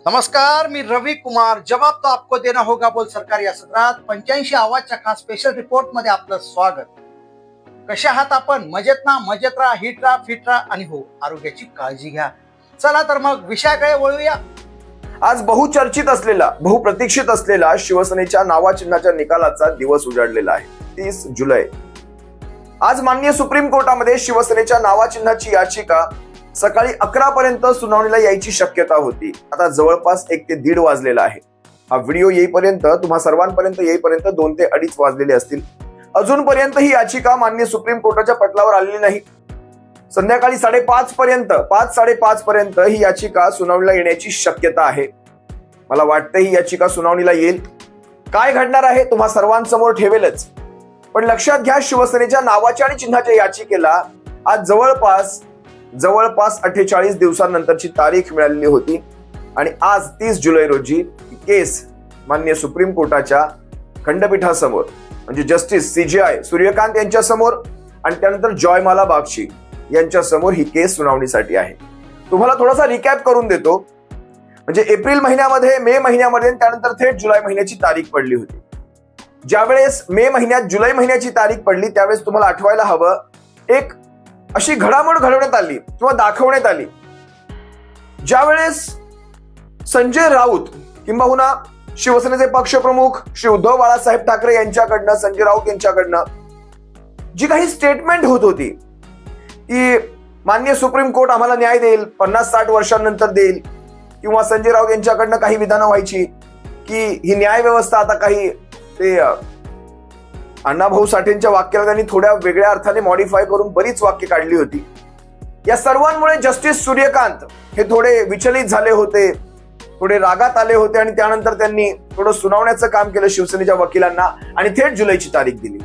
नमस्कार, मी रवि कुमार. जवाब तो आपको देना होगा बोल सरकार या सत्रात 85 आवाजच्या खास स्पेशल रिपोर्ट मध्ये आपलं स्वागत. कशा आहात आपण? मजेत ना? मजेत राहा, हिट राहा, फिट राहा आणि हो, आरोग्याची काळजी घ्या. चला तर मग विषयाकडे वळूया. आज बहुचर्चित असलेला, बहुप्रतीक्षित असलेला शिवसेनेच्या नावाचिन्हाच्या निकालाचा दिवस उजाडलेला आहे. 30 जुलै. आज माननीय सुप्रीम कोर्टामध्ये शिवसेनेच्या नावाचिन्हाची याचिका सकाळी 11 पर्यंत सुनावणीला यायची शक्यता होती. आता जवळपास 1 ते 1:30 वाजलेला आहे. हा व्हिडिओ येईपर्यंत, तुम्हा सर्वांपर्यंत येईपर्यंत 2 ते 2:30 वाजलेले असतील. अजूनपर्यंत ही याचिका माननीय सुप्रीम कोर्टाच्या पटलावर आलेली नाही. संध्याकाळी 5:30 पर्यंत ही याचिका सुनावणीला येण्याची शक्यता आहे. मला वाटतं ही याचिका सुनावणीला येईल. काय घडणार आहे तुम्हा सर्वांसमोर ठेवेलच. पण लक्षात घ्या, शिवसेनेच्या नावाच्या आणि चिन्हाच्या याचिकेला आज जवळपास 48 दिवसांनंतरची तारीख मिळालेली होती आणि आज 30 जुलै रोजी केस माननीय सुप्रीम कोर्टाच्या खंडपीठासमोर म्हणजे जस्टिस CJI सूर्यकांत यांच्या समोर आणि त्यानंतर जॉयमाला बागची यांच्या समोर ही केस सुनावणीसाठी आहे. तुम्हाला थोडासा रिकॅप करून देतो. म्हणजे एप्रिल महिन्यामध्ये, मे महिन्यामध्ये त्यानंतर थेट जुलै महिन्याची तारीख पडली होती. ज्यावेळेस मे महिन्यात जुलै महिन्याची तारीख पडली त्यावेळेस तुम्हाला आठवायला हवं, एक अशी घडामोड घडवण्यात आली किंवा दाखवण्यात आली ज्यावेळेस संजय राऊत किंबहुना शिवसेनेचे पक्षप्रमुख श्री उद्धव बाळासाहेब ठाकरे यांच्याकडनं, संजय राऊत यांच्याकडनं जी काही स्टेटमेंट होत होती की माननीय सुप्रीम कोर्ट आम्हाला न्याय देईल, 50-60 वर्षांनंतर देईल, किंवा संजय राऊत यांच्याकडनं काही विधानं व्हायची की ही न्याय व्यवस्था आता काही ते अण्णाभाऊ साठेंच्या वाक्याला त्यांनी थोड्या वेगळ्या अर्थाने मॉडिफाय करून बरीच वाक्य काढली होती. या सर्वांमुळे जस्टिस सूर्यकांत हे थोडे विचलित झाले होते, थोडे रागात आले होते आणि त्यानंतर त्यांनी थोडं सुनावण्याचं काम केलं शिवसेनेच्या वकिलांना आणि थेट जुलैची तारीख दिली.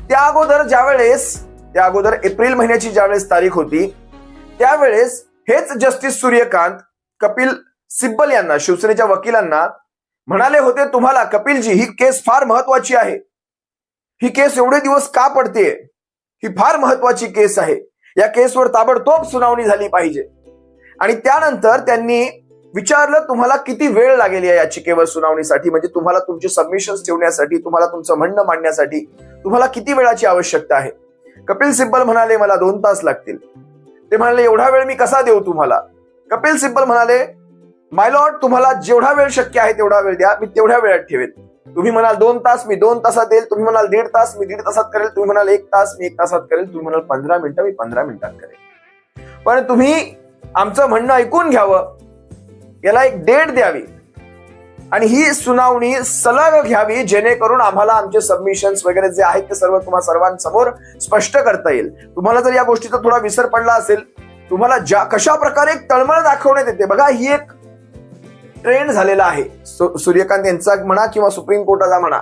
त्या अगोदर एप्रिल महिन्याची ज्यावेळेस तारीख होती त्यावेळेस हेच जस्टिस सूर्यकांत कपिल सिब्बल यांना, शिवसेनेच्या वकिलांना म्हणाले होते, तुम्हाला कपिलजी ही केस फार महत्वाची आहे, ही केस एवढे दिवस का पडतेय, ही फार महत्वाची केस आहे, या केसवर ताबडतोब सुनावणी झाली पाहिजे. आणि त्यानंतर त्यांनी विचारलं, तुम्हाला किती वेळ लागेल या याचिकेवर सुनावणीसाठी, म्हणजे तुम्हाला तुमचे सबमिशन्स ठेवण्यासाठी, तुम्हाला तुमचं म्हणणं मांडण्यासाठी तुम्हाला किती वेळाची आवश्यकता आहे. कपिल सिब्बल म्हणाले, मला 2 तास लागतील. ते म्हणाले, एवढा वेळ मी कसा देऊ तुम्हाला. कपिल सिब्बल म्हणाले, माय लॉर्ड, तुम्हाला जेवढा वेळ शक्य आहे तेवढा वेळ द्या, मी तेवढ्या वेळात ठेवेन. तुम्ही म्हणाल 2 तास, मी 2 तासात देईल. तुम्ही म्हणाल 1.5 तास, मी 1.5 तासात करेल. तुम्ही म्हणाल 1 तास, मी 1 तासात करेल. तुम्ही म्हणाल 15 मिनिटं, मी 15 मिनिटात करेल. पण तुम्ही आमचं म्हणणं ऐकून घ्यावं, याला एक डेट द्यावी आणि ही सुनावणी सलग घ्यावी, जेणेकरून आम्हाला आमचे सबमिशन्स वगैरे जे आहेत ते सर्व तुम्हा सर्वांसमोर स्पष्ट करता येईल. तुम्हाला जर या गोष्टीचा थोडा विसर पडला असेल, तुम्हाला कशा प्रकारे एक तळमळ दाखवण्यात येते बघा, ही एक ट्रेंड झालेला आहे. सूर्यकांत यांचा म्हणा किंवा सुप्रीम कोर्टाचा म्हणा,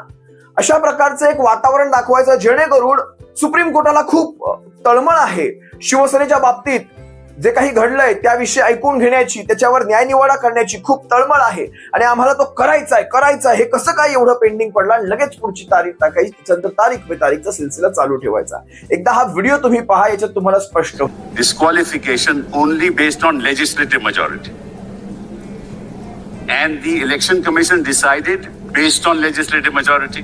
अशा प्रकारचं एक वातावरण दाखवायचं जेणेकरून सुप्रीम कोर्टाला खूप तळमळ आहे शिवसेनेच्या बाबतीत जे काही घडलंय त्याविषयी ऐकून घेण्याची, त्याच्यावर न्यायनिवाडा करण्याची खूप तळमळ आहे आणि आम्हाला तो करायचा आहे. हे कसं काय एवढं पेंडिंग पडलं आणि लगेच पुढची तारीख टाकायची, त्याच्यानंतर तारीख पे तारीखचा सिलसिला चालू ठेवायचा. एकदा हा व्हिडिओ तुम्ही पहा, याच्यात तुम्हाला स्पष्ट. Disqualification only based on legislative majority and the election commission decided based on legislative majority.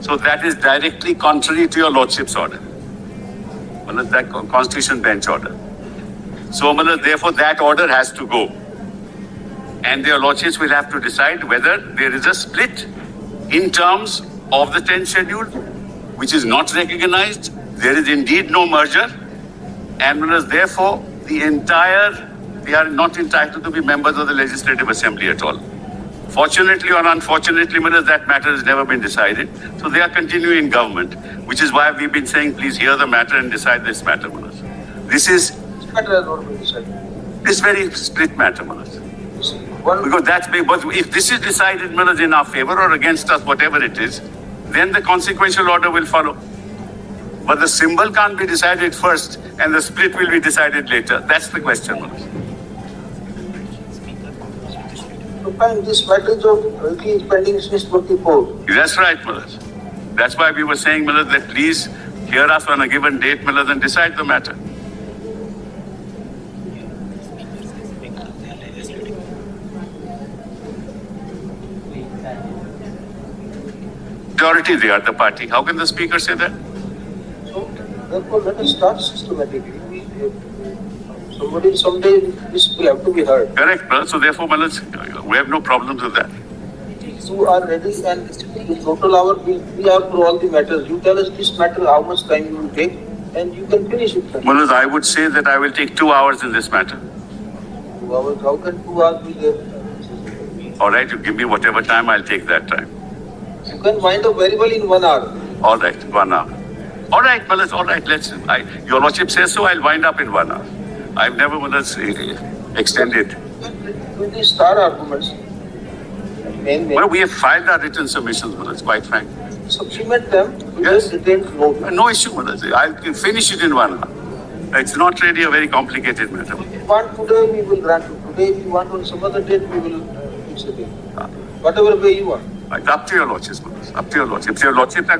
So that is directly contrary to your lordship's order, that constitution bench order. So therefore that order has to go and their lordships will have to decide whether there is a split in terms of the 10th schedule which is not recognized. There is indeed no merger and therefore they are not entitled to be members of the Legislative Assembly at all. Fortunately or unfortunately, that matter has never been decided. So they are continuing in government, which is why we've been saying, please hear the matter and decide this matter, Manoj. This is this very split matter, Manoj. Because but if this is decided, Manoj, in our favor or against us, whatever it is, then the consequential order will follow. But the symbol can't be decided first and the split will be decided later. That's the question, Manoj. This matter of pending since 24. That's right, Manoj. That's why we were saying, Manoj, that please hear us on a given date, Manoj, and decide the matter. majority they are the party. How can the speaker say that? So therefore, let us start systematically. Somebody someday this will have to be heard. Correct, brother. So therefore, we have no problems with that. You are ready, and in total hour we are for all the matters. You tell us this matter, how much time you will take, and you can finish it. Well, I would say that I will take 2 hours in this matter. 2 hours, how can 2 hours be there? All right, you give me whatever time, I'll take that time. You can wind up very well in 1 hour. All right, 1 hour. All right, well, all right. Your lordship says so. I'll wind up in 1 hour. I've never extended. With the star arguments, main. Well, we have filed our written submissions, but it's quite frank. Supplement them to Yes. the detailed note. No issue, Mother. I'll finish it in 1 hour. It's not really a very complicated matter. If you want today, we will grant you. Today, if you want on some other date, we will fix it. Whatever way you want. It's up to your lordship, Mother. Up to your lordship. If your lordship,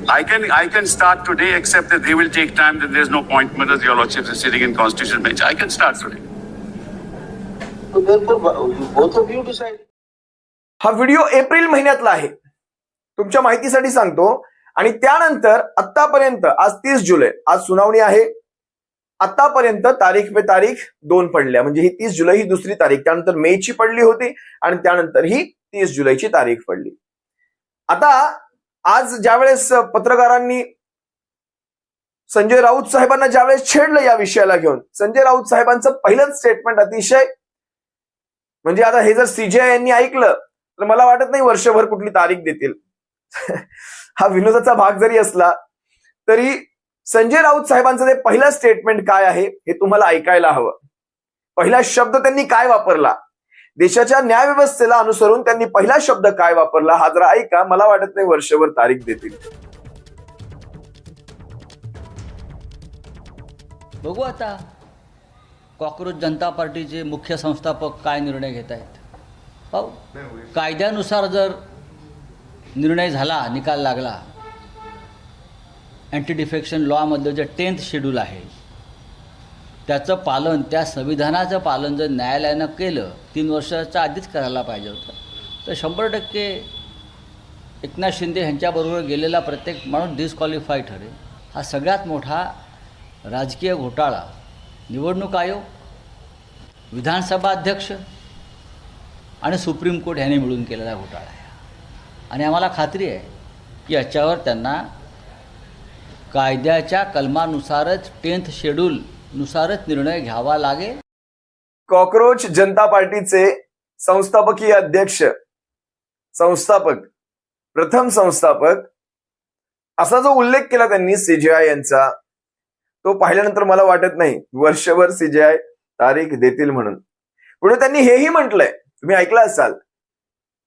I can start today, except that they will take time. Then there's no point, Mother. Your lordship is sitting in constitutional bench. I can start today. So therefore, both of you decide. हा video April महिन्यातला आहे, तुमच्या माहितीसाठी सांगतो. आणि त्यानंतर आतापर्यंत आज 30 जुलै, आज सुनावणी आहे. आतापर्यंत तारीख पे तारीख 2 पडल्या, म्हणजे ही 30 जुलै ही दुसरी तारीख. त्यानंतर मे ची पडली होती आणि त्यानंतर ही 30 जुलैची तारीख पडली. आता आज ज्यावेळेस पत्रकारांनी संजय राऊत साहेबांना ज्यावेळेस छेडलं या विषयाला घेऊन, संजय राऊत साहेबांचं पहिलंच स्टेटमेंट अतिशय, म्हणजे आता हे जर सीजेआय यांनी ऐकलं तर मला वाटत नाही वर्षभर कुठली तारीख देतील. हा विनोदाचा भाग जरी असला तरी संजय राऊत साहेबांचं ते पहिलं स्टेटमेंट काय आहे हे तुम्हाला ऐकायला हवं. पहिला शब्द त्यांनी काय वापरला, देशाच्या न्यायव्यवस्थेला अनुसरून त्यांनी पहिला शब्द काय वापरला हा जरा ऐका. मला वाटत नाही वर्षभर तारीख देतील. बघू आता कॉक्रोच जनता पार्टीचे मुख्य संस्थापक काय निर्णय घेत आहेत. पाहू, कायद्यानुसार जर निर्णय झाला, निकाल लागला, अँटी डिफेक्शन लॉमधलं जे 10th शेड्यूल आहे त्याचं पालन, त्या संविधानाचं पालन जर न्यायालयानं केलं, 3 वर्षाच्या आधीच करायला पाहिजे होतं, तर 100% एकनाथ शिंदे यांच्याबरोबर गेलेला प्रत्येक माणूस डिस्क्वालिफाय ठरेल. हा सगळ्यात मोठा राजकीय घोटाळा निवडणूक आयोग, विधानसभा अध्यक्ष आणि सुप्रीम कोर्ट यांनी मिळून केलेला घोटाळा आहे. आणि आम्हाला खात्री आहे की याच्यावर त्यांना कायद्याच्या कलमानुसारच 10th शेड्यूल नुसारच निर्णय घ्यावा लागेल. कॉक्रोच जनता पार्टीचे संस्थापकीय अध्यक्ष, प्रथम संस्थापक असा जो उल्लेख केला त्यांनी सीजेआय यांचा, तो पाहिल्यानंतर मला वाटत नाही वर्षभर सीजेआय तारीख देतील म्हणून. पुढे त्यांनी हेही म्हटलंय, तुम्ही ऐकलं असाल,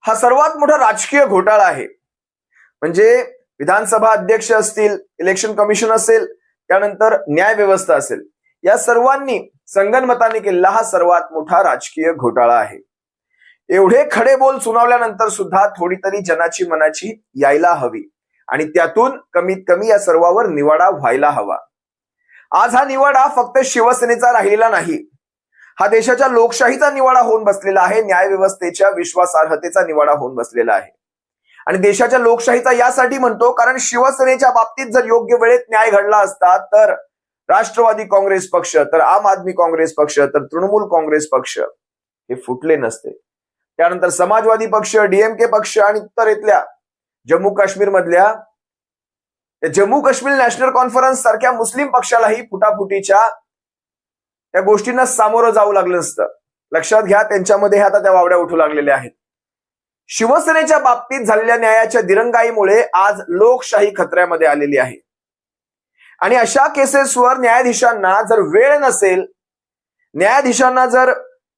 हा सर्वात मोठा राजकीय घोटाळा आहे. म्हणजे विधानसभा अध्यक्ष असतील, इलेक्शन कमिशन असेल, त्यानंतर न्याय व्यवस्था असेल, या सर्वांनी संगनमताने केलेला हा सर्वात मोठा राजकीय घोटाळा आहे. एवढे खडे बोल सुनावल्यानंतर सुद्धा थोडी तरी जनाची मनाची यायला हवी आणि त्यातून कमीत कमी या सर्वावर निवाडा व्हायला हवा. आज हा निवाडा फक्त शिवसेनेचा राहिलेला नाही, हा देशाच्या लोकशाहीचा निवाडा होऊन बसलेला आहे, न्यायव्यवस्थेच्या विश्वासार्हतेचा निवाडा होऊन बसलेला आहे. आणि देशाच्या लोकशाहीचा यासाठी म्हणतो कारण शिवसेनेच्या बाबतीत जर योग्य वेळेत न्याय घडला असता तर राष्ट्रवादी काँग्रेस पक्ष, तर आम आदमी काँग्रेस पक्ष, तर तृणमूल काँग्रेस पक्ष हे फुटले नसते. त्यानंतर समाजवादी पक्ष, डीएमके पक्ष आणि उत्तरेतल्या जम्मू काश्मीर मधल्या जम्मू काश्मीर नॅशनल कॉन्फरन्स सारख्या मुस्लिम पक्षालाही फुटाफुटीच्या त्या गोष्टींना सामोरं जावं लागलं नसतं. लक्षात घ्या, त्यांच्यामध्ये आता त्या वावड्या उठू लागलेल्या आहेत. शिवसेनेच्या बाबतीत झालेल्या न्यायाच्या दिरंगाईमुळे आज लोकशाही खतऱ्यामध्ये आलेली आहे. आणि अशा केसेसवर न्यायाधीशांना जर वेळ नसेल, न्यायाधीशांना जर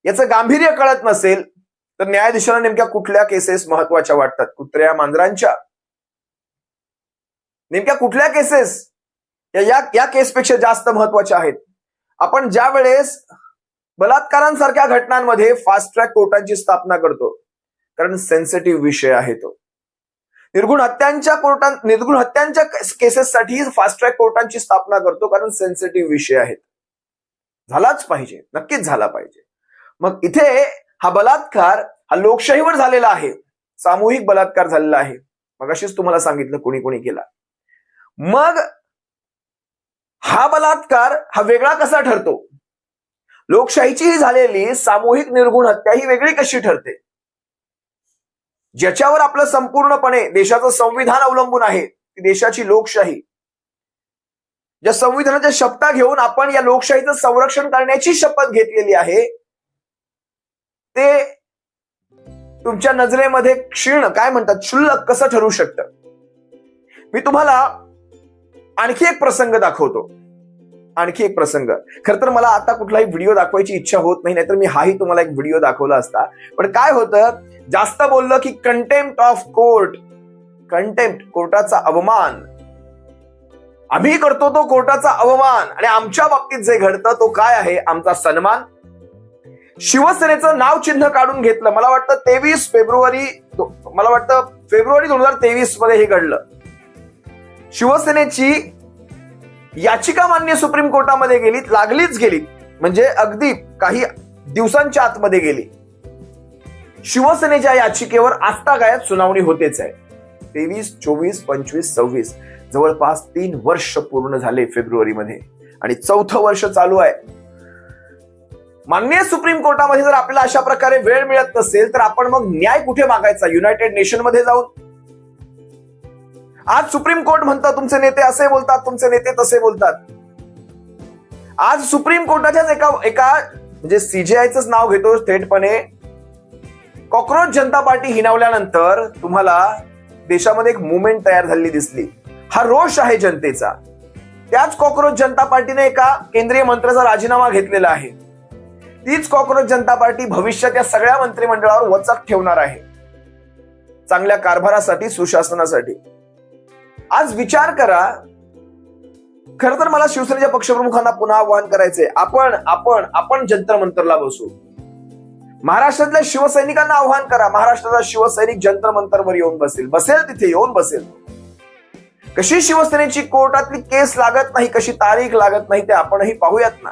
याचं गांभीर्य कळत नसेल, तर न्यायाधीशांना नेमक्या कुठल्या केसेस महत्वाच्या वाटतात, कुत्र्या मांजरांच्या, नेमक्या कुठल्या केसेस या केसपेक्षा जास्त महत्वाच्या आहेत. आपण ज्या वेळेस बलात्कारांसारख्या घटनांमध्ये फास्ट ट्रॅक कोर्टांची स्थापना करतो, कारण सेन्सिटिव्ह विषय आहे तो. निर्गुण हत्यांच्या केसेससाठी फास्ट ट्रॅक कोर्टांची स्थापना करतो, कारण सेन्सिटिव्ह विषय आहेत. झालाच पाहिजे, नक्कीच झाला पाहिजे. मग इथे हा बलात्कार हा लोकशाहीवर झालेला आहे, सामूहिक बलात्कार झालेला आहे. मगाशीच तुम्हाला सांगितलं कोणी कोणी केला. मग हा बलात्कार हा वेगळा कसा ठरतो? लोकशाहीची झालेली सामूहिक निर्गुण हत्या ही वेगळी कशी ठरते? ज्याच्यावर आपलं संपूर्णपणे देशाचं संविधान अवलंबून आहे, ती देशाची लोकशाही. ज्या संविधानाच्या शपथा घेऊन आपण या लोकशाहीचं संरक्षण करण्याची शपथ घेतलेली आहे, ते तुमच्या नजरेमध्ये क्षीण, काय म्हणतात, क्षुल्लक कसं ठरू शकतं? मी तुम्हाला आणखी एक प्रसंग दाखवतो. आणखी एक प्रसंग. खर तर मला आता कुठलाही व्हिडिओ दाखवायची इच्छा होत नाही, नाहीतर मी हाही तुम्हाला एक व्हिडिओ दाखवला असता. पण काय होतं, जास्त बोललं की कंटेम्प्ट ऑफ कोर्ट, कंटेम्प्ट, कोर्टाचा अवमान. आम्ही करतो तो कोर्टाचा अवमान, आणि आमच्या बाबतीत जे घडतं तो काय आहे, आमचा सन्मान. शिवसेनेचं नाव चिन्ह काढून घेतलं. मला वाटतं फेब्रुवारी 2023 मध्ये हे घडलं. शिवसेनेची याचिका मान्य सुप्रीम कोर्टामध्ये गेली, लागलीच गेली, म्हणजे अगदी काही दिवसांच्या आतमध्ये गेली. शिवसेनेच्या याचिकेवर आजतागायत सुनावणी होतेच आहे. 23, 24, 25, 26 जवळपास 3 वर्ष पूर्ण झाले फेब्रुवारीमध्ये, आणि 4थं वर्ष चालू आहे. माननीय सुप्रीम कोर्टामध्ये जर आपल्याला अशा प्रकारे वेळ मिळत नसेल तर आपण मग न्याय कुठे मागायचा? युनायटेड नेशन मध्ये जाऊन? आज सुप्रीम कोर्ट म्हणतं तुमचे नेते असे बोलतात, तुमचे नेते तसे बोलतात. आज सुप्रीम कोर्टाच्याच एका म्हणजे सीजेआयचंच नाव घेतो थेटपणे, कॉक्रोच जनता पार्टी हिनावल्यानंतर तुम्हाला देशामध्ये एक मुवमेंट तयार झालेली दिसली. हा रोष आहे जनतेचा. त्याच कॉक्रोच जनता पार्टीने एका केंद्रीय मंत्र्याचा राजीनामा घेतलेला आहे. तीच कॉक्रोच जनता पार्टी भविष्यात या सगळ्या मंत्रिमंडळावर वचक ठेवणार आहे, चांगल्या कारभारासाठी, सुशासनासाठी. आज विचार करा. खर तर मला शिवसेनेच्या पक्षप्रमुखांना पुन्हा आवाहन करायचंय, आपण जंतर मंतरला बसू. महाराष्ट्रातल्या शिवसैनिकांना आव्हान करा. महाराष्ट्राचा शिवसैनिक जंतर मंतरवर येऊन बसेल तिथे येऊन बसेल. कशी शिवसेनेची कोर्टातली केस लागत नाही, कशी तारीख लागत नाही, ते आपणही पाहूयात ना.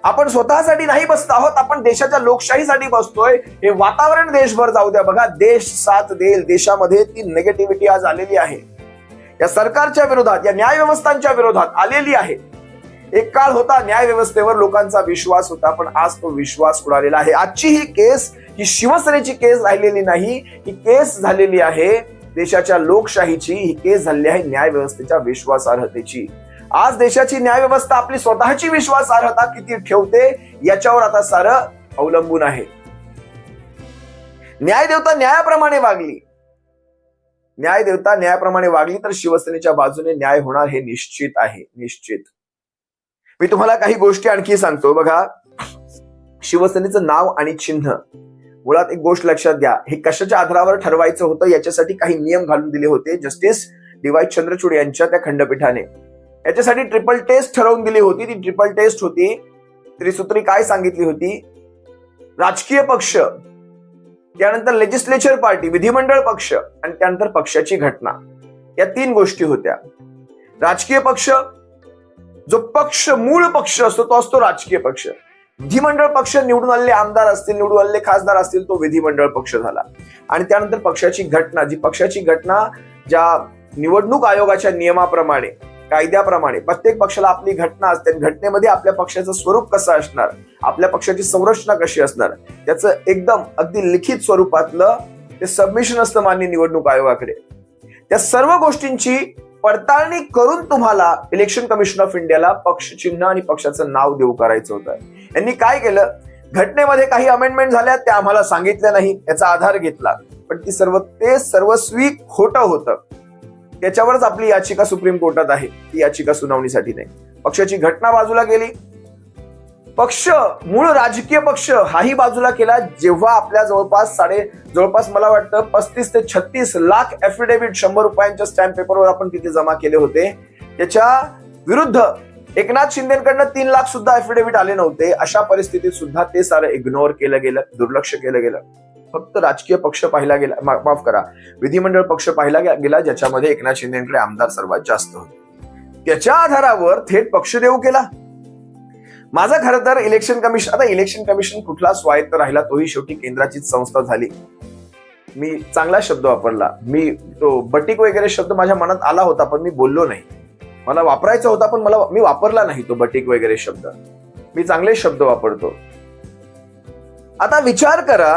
आपण स्वतःसाठी नाही बसत आहोत, आपण देशाच्या लोकशाहीसाठी बसतोय. हे वातावरण देशभर जाऊ द्या. बघा, देश साथ देईल. देशामध्ये ती निगेटिव्हिटी आज आलेली आहे, या सरकारच्या विरोधात, या न्याय व्यवस्थांच्या विरोधात आलेली आहे. एक काळ होता न्याय व्यवस्थेवर लोकांचा विश्वास होता, पण आज तो विश्वास उडालेला आहे. आजची ही केस ही शिवसेनेची केस राहिलेली नाही, ही केस झालेली आहे देशाच्या लोकशाहीची. ही केस झालेली आहे न्याय व्यवस्थेच्या विश्वासार्हतेची. आज देशाची न्याय व्यवस्था आपली स्वतःची विश्वासार्हता किती ठेवते याच्यावर आता सारं अवलंबून आहे. न्यायदेवता न्यायाप्रमाणे वागली, न्यायदेवता न्यायाप्रमाणे वागली तर शिवसेनेच्या बाजूने न्याय होणार हे निश्चित आहे, निश्चित. मी तुम्हाला काही गोष्टी आणखी सांगतो. बघा, शिवसेनेचं नाव आणि चिन्ह, मुळात एक गोष्ट लक्षात घ्या, हे कशाच्या आधारावर ठरवायचं होतं याच्यासाठी काही नियम घालून दिले होते जस्टिस डी.वाय. चंद्रचूड यांच्या त्या खंडपीठाने. याच्यासाठी ट्रिपल टेस्ट ठरवून दिली होती. ती ट्रिपल टेस्ट होती, त्रिसूत्री काय सांगितली होती? राजकीय पक्ष, त्यानंतर लेजिस्लेचर पार्टी, विधिमंडळ पक्ष, आणि त्यानंतर पक्षाची घटना. या 3 गोष्टी होत्या. राजकीय पक्ष, जो पक्ष मूळ पक्ष असतो तो असतो राजकीय पक्ष. विधिमंडळ पक्ष, निवडून आलेले आमदार असतील, निवडून आलेले खासदार असतील, तो विधिमंडळ पक्ष झाला. आणि त्यानंतर पक्षाची घटना, जी पक्षाची घटना ज्या निवडणूक आयोगाच्या नियमाप्रमाणे, कायद्याप्रमाणे प्रत्येक पक्षाला आपली घटना असते. घटनेमध्ये आपल्या पक्षाचं स्वरूप कसं असणार, आपल्या पक्षाची संरचना कशी असणार, त्याचं एकदम अगदी लिखित स्वरूपातलं ते सबमिशन असतं माननीय निवडणूक आयोगाकडे. त्या सर्व गोष्टींची पडताळणी करून तुम्हाला इलेक्शन कमिशन ऑफ इंडियाला पक्ष चिन्ह आणि पक्षाचं नाव देऊ करायचं होतं. यांनी काय केलं, घटनेमध्ये काही अमेंडमेंट झाल्या, त्या आम्हाला सांगितल्या नाही, याचा आधार घेतला, पण ते सर्वस्वी खोटं होतं. त्याच्यावरच आपली याचिका सुप्रीम कोर्टात आहे. ती याचिका सुनावणीसाठी नाही. पक्षाची घटना बाजूला गेली, पक्ष मूळ राजकीय पक्ष हाही बाजूला केला. जेव्हा आपल्या जवळपास मला वाटतं 35 ते 36 लाख ऍफिडेव्हिट 100 रुपयांच्या स्टॅम्प पेपरवर आपण तिथे जमा केले होते, त्याच्या विरुद्ध एकनाथ शिंदेकडनं 3 लाख सुद्धा ऍफिडेव्हिट आले नव्हते. अशा परिस्थितीत सुद्धा ते सारं इग्नोर केलं गेलं, दुर्लक्ष केलं गेलं. फक्त राजकीय पक्ष पाहिला गेला, माफ करा, विधिमंडळ पक्ष पाहिला गेला, ज्याच्यामध्ये एकनाथ शिंदेकडे आमदार सर्वात जास्त होते. त्याच्या आधारावर थेट पक्ष देऊ केला. माझं खरं तर इलेक्शन कमिशन कुठला स्वायत्त राहिला, तोही शेवटी केंद्राचीच संस्था झाली. मी चांगला शब्द वापरला. मी तो बटीक वगैरे शब्द माझ्या मनात आला होता, पण मी बोललो नाही. मला वापरायचा होता, पण मी वापरला नाही तो बटीक वगैरे शब्द. मी चांगले शब्द वापरतो. आता विचार करा,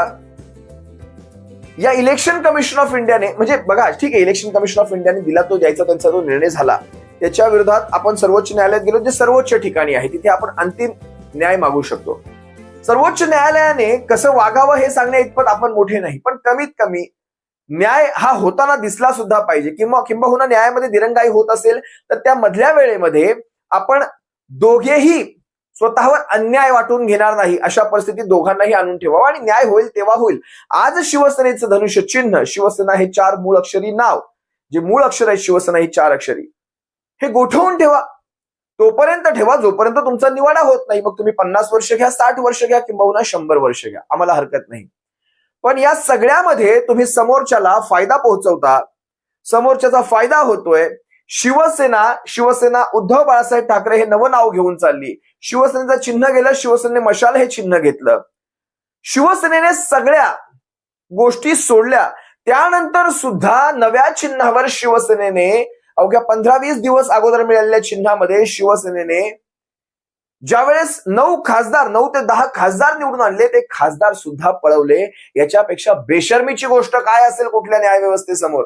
या इलेक्शन कमिशन ऑफ इंडियाने, म्हणजे बघा, ठीक आहे, इलेक्शन कमिशन ऑफ इंडियाने दिला तो द्यायचा त्यांचा जो निर्णय झाला, त्याच्या विरोधात आपण सर्वोच्च न्यायालयात गेलो, जे सर्वोच्च ठिकाणी आहे, तिथे आपण अंतिम न्याय मागू शकतो. सर्वोच्च न्यायालयाने कसं वागावं हे सांगण्या इतपत आपण मोठे नाही, पण कमीत कमी न्याय हा होताना दिसला सुद्धा पाहिजे. किंबहुना न्यायामध्ये दिरंगाई होत असेल तर त्या मधल्या वेळेमध्ये आपण दोघेही स्वतःवर अन्याय वाटून घेणार नाही, अशा परिस्थितीत दोघांनाही आणून ठेवावं आणि न्याय होईल तेव्हा होईल. आज शिवसेनेचं धनुष्य चिन्ह, शिवसेना हे 4 मूळ अक्षरी नाव, जे मूळ अक्षर आहे शिवसेना ही 4 अक्षरी, हे गोठवून ठेवा. तोपर्यंत ठेवा जोपर्यंत तुमचा निवाडा होत नाही. मग तुम्ही 50 वर्ष घ्या, 60 वर्ष घ्या, किंबहुना 100 वर्ष घ्या, आम्हाला हरकत नाही. पण या सगळ्यामध्ये तुम्ही समोरच्याला फायदा पोहोचवता, समोरच्याचा फायदा होतोय. शिवसेना उद्धव बाळासाहेब ठाकरे हे नवं नाव घेऊन चालली. शिवसेनेचं चिन्ह गेलं, शिवसेनेने मशाल हे चिन्ह घेतलं. शिवसेनेने सगळ्या गोष्टी सोडल्या. त्यानंतर सुद्धा नव्या चिन्हावर शिवसेनेने अवघ्या 15-20 दिवस अगोदर मिळालेल्या चिन्हामध्ये शिवसेनेने ज्यावेळेस 9 ते 10 खासदार निवडून आणले, ते खासदार सुद्धा पळवले. याच्यापेक्षा बेशर्मीची गोष्ट काय असेल कुठल्या न्यायव्यवस्थेसमोर?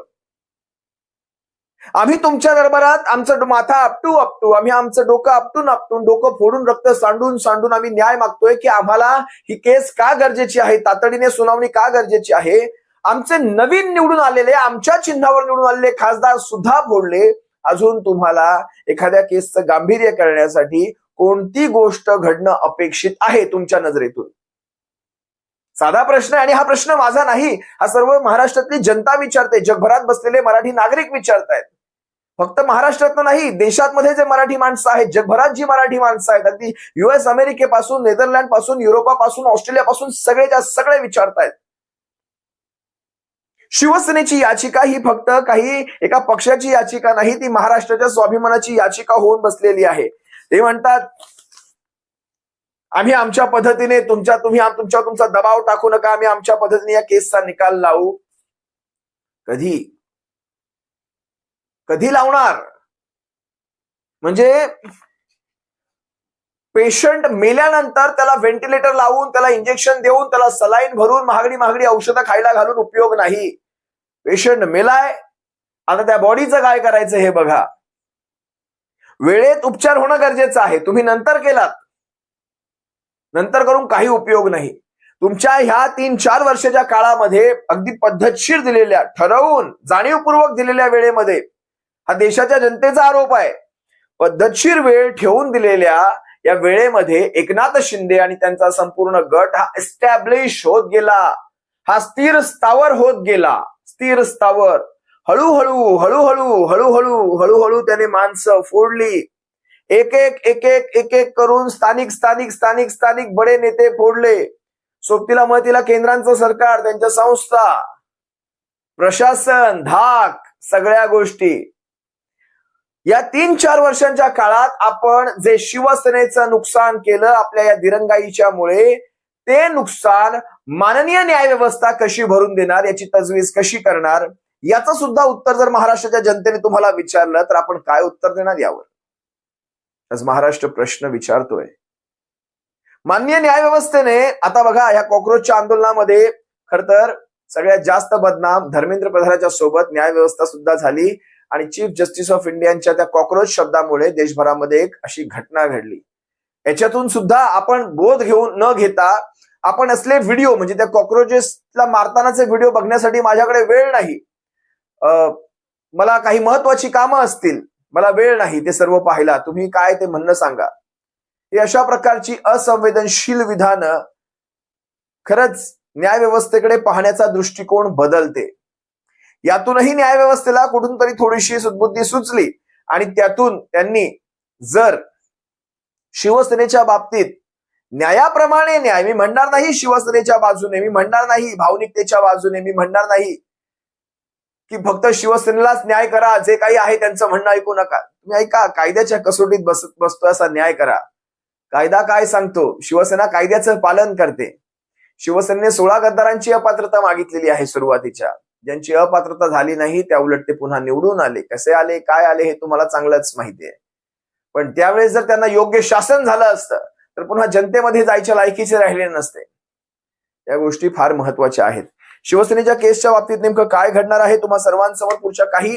आम्ही तुमच्या दरबारात आमचं माथा आपटू, आम्ही आमचं डोकं आपटून डोकं फोडून रक्त सांडून आम्ही न्याय मागतोय की आम्हाला ही केस का गरजेची आहे, तातडीने सुनावणी का गरजेची आहे. आमचे नवीन निवडून आलेले, आमच्या चिन्हावर निवडून आलेले खासदार सुद्धा फोडले. अजून तुम्हाला एखाद्या केसचं गांभीर्य करण्यासाठी कोणती गोष्ट घडणं अपेक्षित आहे तुमच्या नजरेतून? साधा प्रश्न आहे आणि हा प्रश्न माझा नाही, हा सर्व महाराष्ट्रातली जनता विचारते. जगभरात बसलेले मराठी नागरिक विचारतायत. फक्त महाराष्ट्रात नाही, देशातमध्ये जे मराठी माणसं आहेत, जगभरात जी मराठी माणसं आहेत, अगदी US अमेरिकेपासून, नेदरलँड पासून, युरोपापासून, ऑस्ट्रेलियापासून सगळेच्या सगळे विचारतायत. शिवसेनेची याचिका ही फक्त काही एका पक्षाची याचिका नाही, ती महाराष्ट्राच्या स्वाभिमानाची याचिका होऊन बसलेली आहे. ते म्हणतात आम्ही आमच्या पद्धतीने तुमचा दबाव टाकू नका, आम्ही आमच्या पद्धतीने या केसचा निकाल लावू. कधी लावणार? म्हणजे पेशंट मेल्यानंतर त्याला व्हेंटिलेटर लावून, त्याला इंजेक्शन देऊन, त्याला सलाईन भरून, महागडी औषधं खायला घालून उपयोग नाही. पेशंट मेलाय, आता त्या बॉडीचं काय करायचं हे बघा. वेळेत उपचार होणं गरजेचं आहे. तुम्ही नंतर केलात, नंतर करून काही उपयोग नाही. तुमच्या ह्या 3-4 वर्षाच्या काळामध्ये अगदी पद्धतशीर दिलेल्या, ठरवून जाणीवपूर्वक दिलेल्या वेळेमध्ये, हा देशाच्या जनतेचा आरोप आहे, पद्धतशीर वेळ ठेवून दिलेल्या या वेळेमध्ये एकनाथ शिंदे आणि त्यांचा संपूर्ण गट हा एस्टॅब्लिश होत गेला, हा स्थिर स्थावर होत गेला. स्थिर स्थावर. हळूहळू त्याने माणसं फोडली. एक एक करून स्थानिक बडे नेते फोडले. सोबतीला मतीला केंद्रांचं सरकार, त्यांच्या संस्था, प्रशासन, धाक, सगळ्या गोष्टी. या 3-4 वर्षांच्या काळात आपण जे शिवसेनेचं नुकसान केलं आपल्या या दिरंगाईच्यामुळे, ते नुकसान माननीय न्यायव्यवस्था कशी भरून देणार, याची तजवीज कशी करणार, याचं सुद्धा उत्तर जर महाराष्ट्राच्या जनतेने तुम्हाला विचारलं तर आपण काय उत्तर देणार यावर? आज महाराष्ट्र प्रश्न विचारतोय. माननीय न्यायव्यवस्थेने आता बघा, या कॉक्रोचच्या आंदोलनामध्ये खर तर सगळ्यात जास्त बदनाम धर्मेंद्र प्रधानाच्या सोबत न्यायव्यवस्था सुद्धा झाली आणि चीफ जस्टिस ऑफ इंडियाच्या त्या कॉक्रोच शब्दामुळे देशभरामध्ये एक अशी घटना घडली. याच्यातून सुद्धा आपण बोध घेऊन न घेता आपण असले व्हिडिओ, म्हणजे त्या कॉक्रोचेसला मारतानाचे व्हिडिओ बघण्यासाठी माझ्याकडे वेळ नाही, मला काही महत्वाची कामं असतील, मला वेळ नाही ते सर्व पाहायला, तुम्ही काय ते म्हणणं सांगा. ही अशा प्रकारची असंवेदनशील विधानं खरंच न्यायव्यवस्थेकडे पाहण्याचा दृष्टिकोन बदलते. यातूनही न्यायव्यवस्थेला कुठून तरी थोडीशी सुदबुद्धी सुचली आणि त्यातून त्यांनी जर शिवसेनेच्या बाबतीत न्यायाप्रमाणे न्याय, मी म्हणणार नाही शिवसेनेच्या बाजूने, मी म्हणणार नाही भावनिकतेच्या बाजूने, मी म्हणणार नाही की फक्त शिवसेनेलाच न्याय करा, जे काही आहे त्यांचं म्हणणं ऐकू नका. तुम्ही ऐका, कायद्याच्या कसोटीत बसतो असा न्याय करा. कायदा काय सांगतो? शिवसेना कायद्याचं पालन करते. शिवसेनेने 16 गद्दारांची अपात्रता मागितलेली आहे सुरुवातीच्या. ज्यांची अपात्रता झाली नाही त्या उलट ते पुन्हा निवडून आले. कसे आले, काय आले हे तुम्हाला चांगलंच माहिती आहे. पण त्यावेळेस जर त्यांना योग्य शासन झालं असतं तर पुन्हा जनतेमध्ये जायच्या लायकीचे राहिले नसते. या गोष्टी फार महत्वाच्या आहेत. शिवसेनेच्या केसच्या बाबतीत नेमकं काय घडणार आहे तुम्हा सर्वांसमोर पुढच्या काही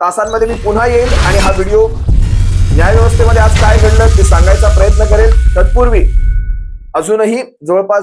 तासांमध्ये मी पुन्हा येईल आणि हा व्हिडिओ न्यायव्यवस्थेमध्ये आज काय घडलं ते सांगायचा प्रयत्न करेल. तत्पूर्वी अजूनही जवळपास